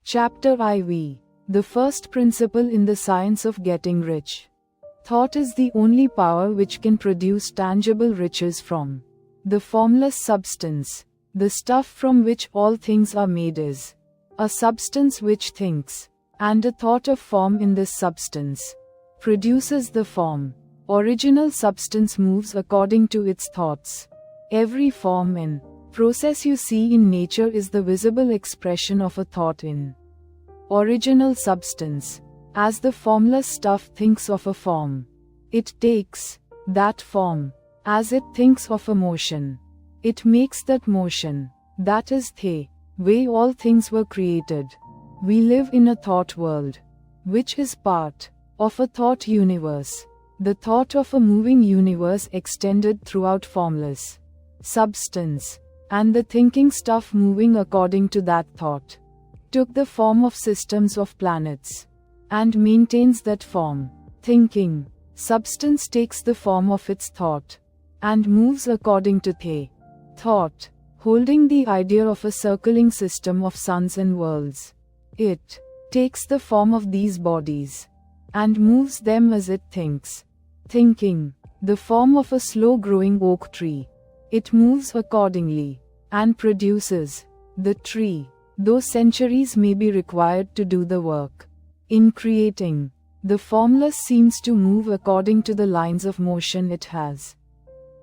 Chapter IV. The first principle in the science of getting rich. Thought is the only power which can produce tangible riches from the formless substance. The stuff from which all things are made is a substance which thinks, and a thought of form in this substance produces the form. Original substance moves according to its thoughts. Every form and process you see in nature is the visible expression of a thought in original substance. As the formless stuff thinks of a form, it takes that form. As it thinks of a motion, it makes that motion. That is the way all things were created. We live in a thought world, which is part of a thought universe. The thought of a moving universe extended throughout formless substance, and the thinking stuff moving according to that thought took the form of systems of planets, and maintains that form. Thinking substance takes the form of its thought, and moves according to the thought, holding the idea of a circling system of suns and worlds. It takes the form of these bodies, and moves them as it thinks. Thinking the form of a slow-growing oak tree, it moves accordingly, and produces the tree, though centuries may be required to do the work. In creating, the formless seems to move according to the lines of motion it has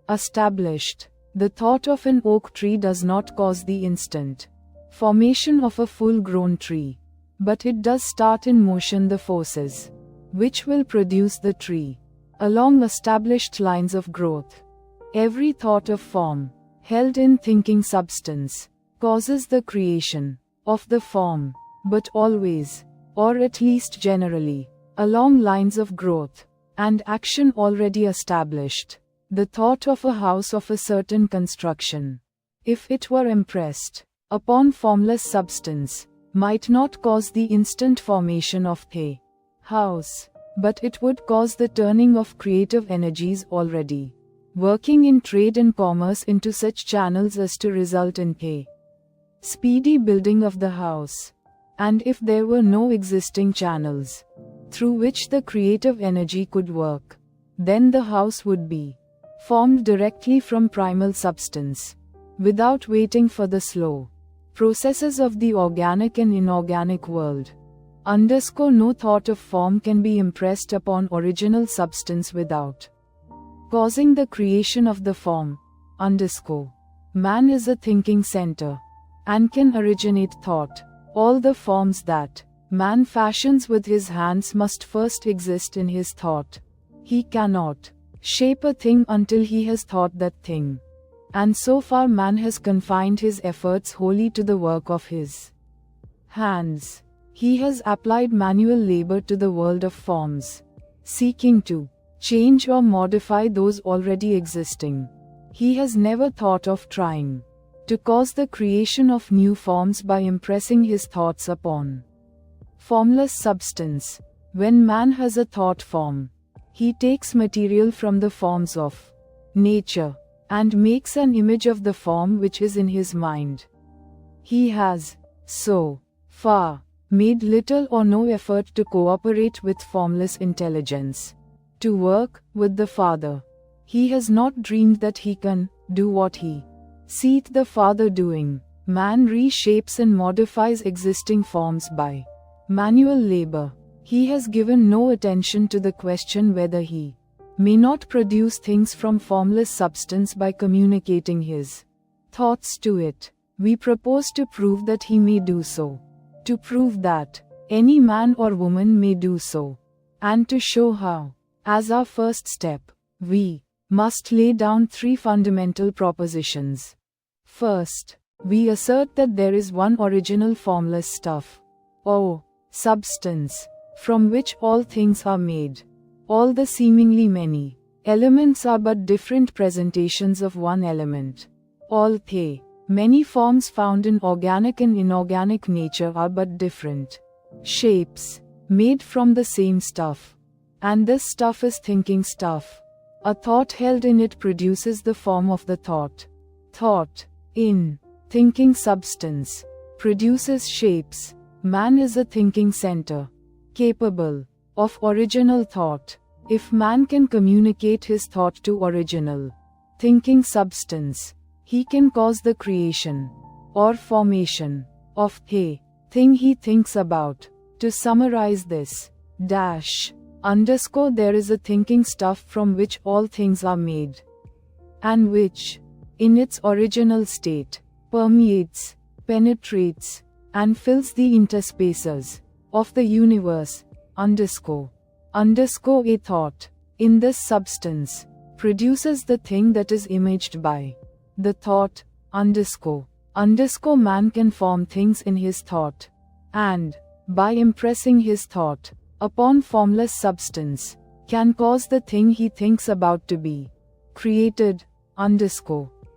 established. The thought of an oak tree does not cause the instant formation of a full-grown tree, but it does start in motion the forces which will produce the tree along established lines of growth. Every thought of form, held in thinking substance, causes the creation of the form, but always, or at least generally, along lines of growth and action already established. The thought of a house of a certain construction, if it were impressed upon formless substance, might not cause the instant formation of the house, but it would cause the turning of creative energies already working in trade and commerce into such channels as to result in the speedy building of the house. And if there were no existing channels through which the creative energy could work, then the house would be formed directly from primal substance, without waiting for the slow processes of the organic and inorganic world. No thought of form can be impressed upon original substance without causing the creation of the form. Man is a thinking center, and can originate thought. All the forms that man fashions with his hands must first exist in his thought. He cannot shape a thing until he has thought that thing. And so far man has confined his efforts wholly to the work of his hands. He has applied manual labor to the world of forms, seeking to change or modify those already existing. He has never thought of trying to cause the creation of new forms by impressing his thoughts upon formless substance. When man has a thought form, he takes material from the forms of nature, and makes an image of the form which is in his mind. He has, so far, made little or no effort to cooperate with formless intelligence, to work with the Father. He has not dreamed that he can do what he seeth the Father doing. Man reshapes and modifies existing forms by manual labor. He has given no attention to the question whether he may not produce things from formless substance by communicating his thoughts to it. We propose to prove that he may do so, to prove that any man or woman may do so, and to show how. As our first step, we must lay down three fundamental propositions. First, we assert that there is one original formless stuff, or substance, from which all things are made. All the seemingly many elements are but different presentations of one element. All the many forms found in organic and inorganic nature are but different shapes, made from the same stuff. And this stuff is thinking stuff. A thought held in it produces the form of the thought. Thought, in thinking substance, produces shapes, Man is a thinking center, capable of original thought. If man can communicate his thought to original, thinking substance, he can cause the creation or formation of a thing he thinks about. To summarize this, there is a thinking stuff from which all things are made, and which, in its original state, permeates, penetrates, and fills the interspaces of the universe. A thought, in this substance, produces the thing that is imaged by the thought. Man can form things in his thought, and, by impressing his thought upon formless substance, can cause the thing he thinks about to be created.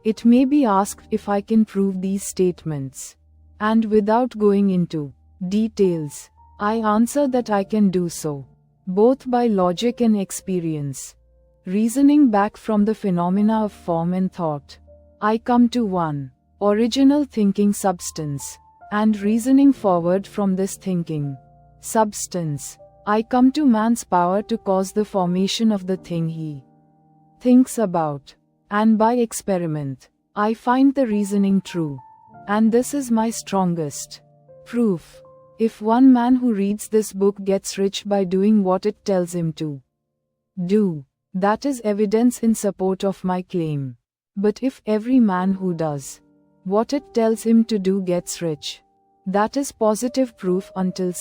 It may be asked if I can prove these statements, and without going into details, I answer that I can do so, both by logic and experience. Reasoning back from the phenomena of form and thought, I come to one original thinking substance, and reasoning forward from this thinking substance, I come to man's power to cause the formation of the thing he thinks about, and by experiment, I find the reasoning true. And this is my strongest proof. If one man who reads this book gets rich by doing what it tells him to do, that is evidence in support of my claim. But if every man who does what it tells him to do gets rich, that is positive proof until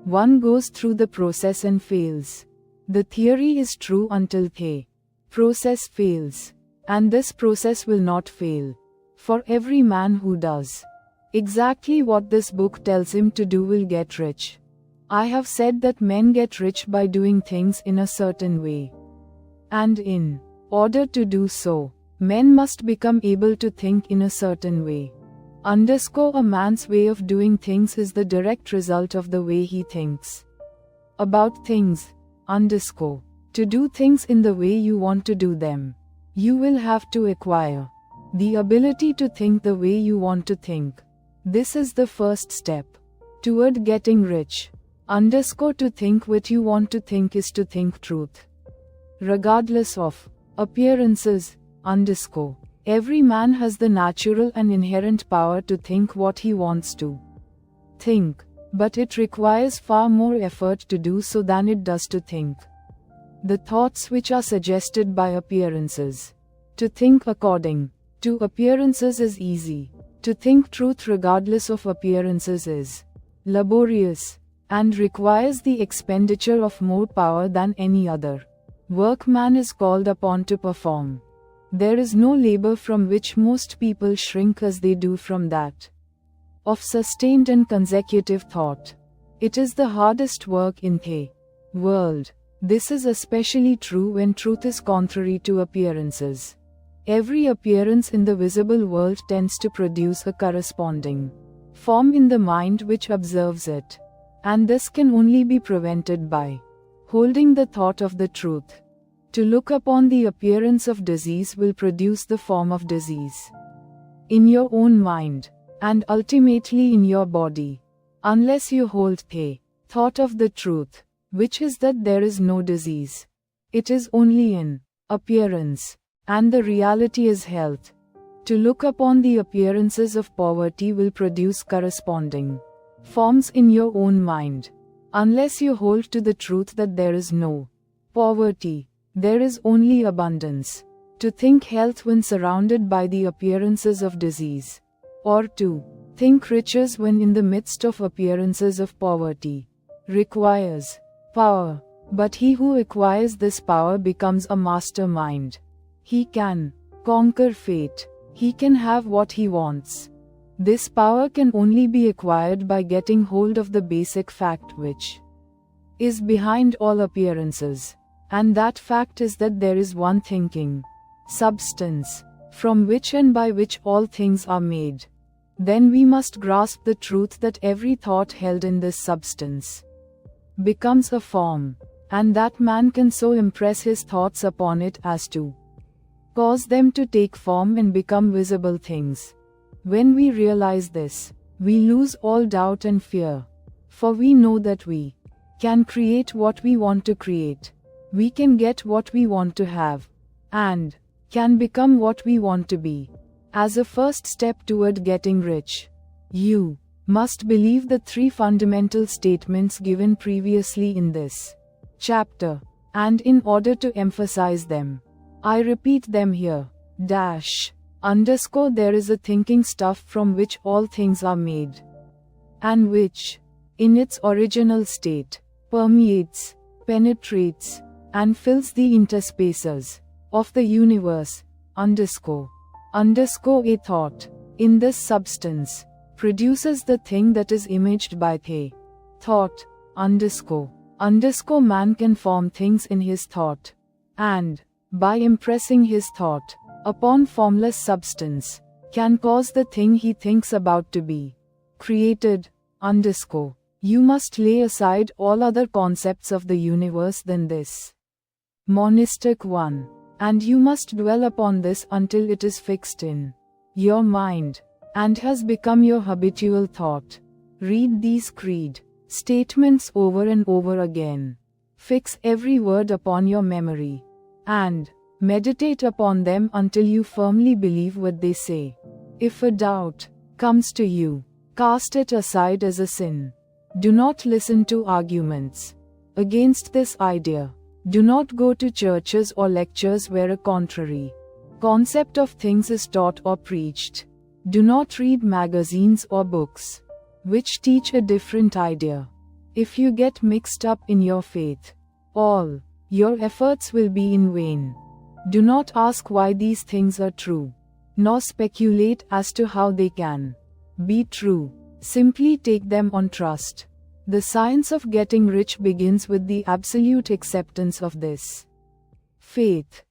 one goes through the process and fails. The theory is true until the process fails, and this process will not fail. For every man who does exactly what this book tells him to do will get rich. I have said that men get rich by doing things in a certain way. And in order to do so, men must become able to think in a certain way. A man's way of doing things is the direct result of the way he thinks about things. To do things in the way you want to do them, you will have to acquire the ability to think the way you want to think. This is the first step toward getting rich. To think what you want to think is to think truth, regardless of appearances. Every man has the natural and inherent power to think what he wants to think, but it requires far more effort to do so than it does to think the thoughts which are suggested by appearances. To think according to appearances is easy. To think truth regardless of appearances is laborious, and requires the expenditure of more power than any other work man is called upon to perform. There is no labor from which most people shrink as they do from that of sustained and consecutive thought. It is the hardest work in the world. This is especially true when truth is contrary to appearances. Every appearance in the visible world tends to produce a corresponding form in the mind which observes it, and this can only be prevented by holding the thought of the truth. To look upon the appearance of disease will produce the form of disease in your own mind, and ultimately in your body, unless you hold the thought of the truth, which is that there is no disease. It is only an appearance, and the reality is health. To look upon the appearances of poverty will produce corresponding forms in your own mind, unless you hold to the truth that there is no poverty, there is only abundance. To think health when surrounded by the appearances of disease, or to think riches when in the midst of appearances of poverty, requires power. But he who acquires this power becomes a mastermind. He can conquer fate. He can have what he wants. This power can only be acquired by getting hold of the basic fact which is behind all appearances. And that fact is that there is one thinking substance, from which and by which all things are made. Then we must grasp the truth that every thought held in this substance becomes a form, and that man can so impress his thoughts upon it as to cause them to take form and become visible things. When we realize this, we lose all doubt and fear. For we know that we can create what we want to create, we can get what we want to have, and can become what we want to be. As a first step toward getting rich, you must believe the 3 fundamental statements given previously in this chapter, and in order to emphasize them, I repeat them here. There is a thinking stuff from which all things are made, and which, in its original state, permeates, penetrates, and fills the interspaces of the universe. A thought, in this substance, produces the thing that is imaged by the thought. Man can form things in his thought, and, by impressing his thought upon formless substance, can cause the thing he thinks about to be created. You must lay aside all other concepts of the universe than this monistic one, and you must dwell upon this until it is fixed in your mind, and has become your habitual thought. Read these creed statements over and over again. Fix every word upon your memory, and meditate upon them until you firmly believe what they say. If a doubt comes to you, cast it aside as a sin. Do not listen to arguments against this idea. Do not go to churches or lectures where a contrary concept of things is taught or preached. Do not read magazines or books which teach a different idea. If you get mixed up in your faith, all your efforts will be in vain. Do not ask why these things are true, nor speculate as to how they can be true. Simply take them on trust. The science of getting rich begins with the absolute acceptance of this faith.